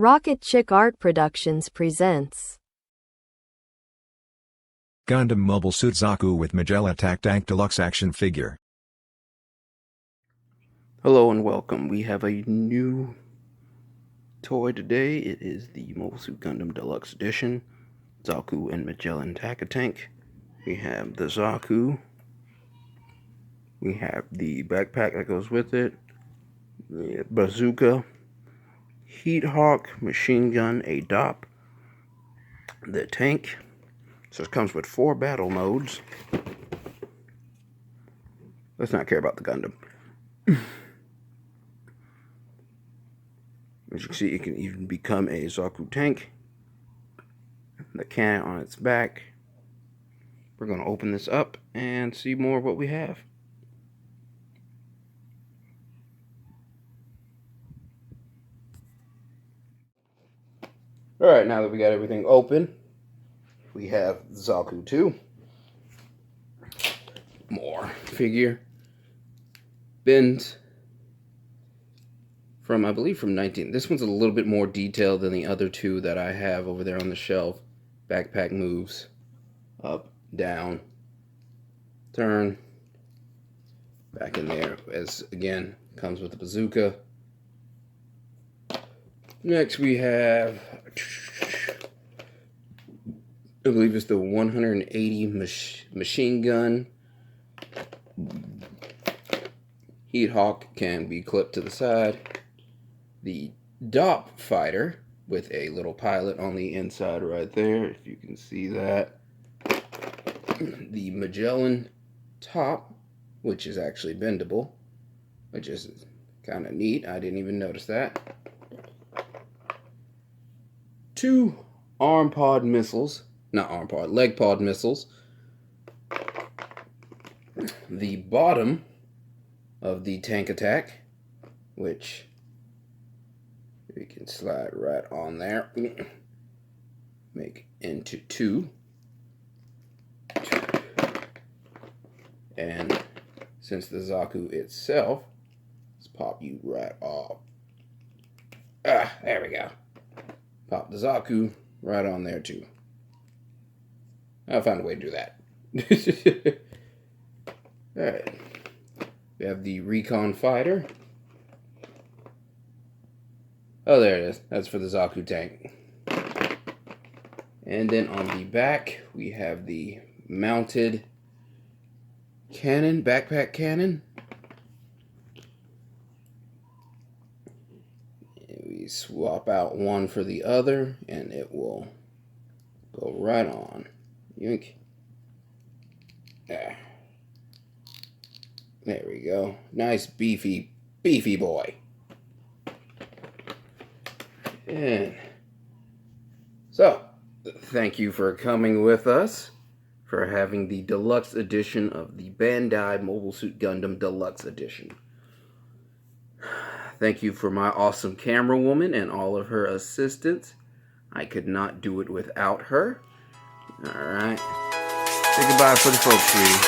Rocket Chick Art Productions presents Gundam Mobile Suit Zaku with Magella Attack Tank Deluxe Action Figure. Hello and welcome. We have a new toy today. It is the Mobile Suit Gundam Deluxe Edition, Zaku and Magella Attack Tank. We have the Zaku. We have the backpack that goes with it, the bazooka, heat hawk, machine gun, a DOP, the tank. So it comes with 4 battle modes. Let's not care about the Gundam. As you can see, it can even become a Zaku tank. The cannon on its back. We're going to open this up and see more of what we have. Alright, now that we got everything open, we have Zaku 2. More figure. Bins. From, I believe, from 19. This one's a little bit more detailed than the other two that I have over there on the shelf. Backpack moves. Up, down, turn. Back in there. As, again, comes with the bazooka. Next we have, I believe it's the 180 machine gun. Heat hawk can be clipped to the side. The DOP fighter with a little pilot on the inside right there, if you can see that. The Magellan top, which is actually bendable, which is kind of neat. I didn't even notice that. 2 leg pod missiles. The bottom of the tank attack, which we can slide right on there. Make into 2. And since the Zaku itself, let's pop you right off. There we go. Pop the Zaku right on there too. I'll find a way to do that. Alright. We have the Recon Fighter. Oh, there it is. That's for the Zaku tank. And then on the back, we have the mounted cannon, backpack cannon. We swap out one for the other, and it will go right on. Yoink. There we go. Nice beefy boy. And so, thank you for coming with us, for having the deluxe edition of the Bandai Mobile Suit Gundam Deluxe Edition. Thank you for my awesome camera woman and all of her assistants. I could not do it without her. Alright. Say goodbye for the folks, sweetie.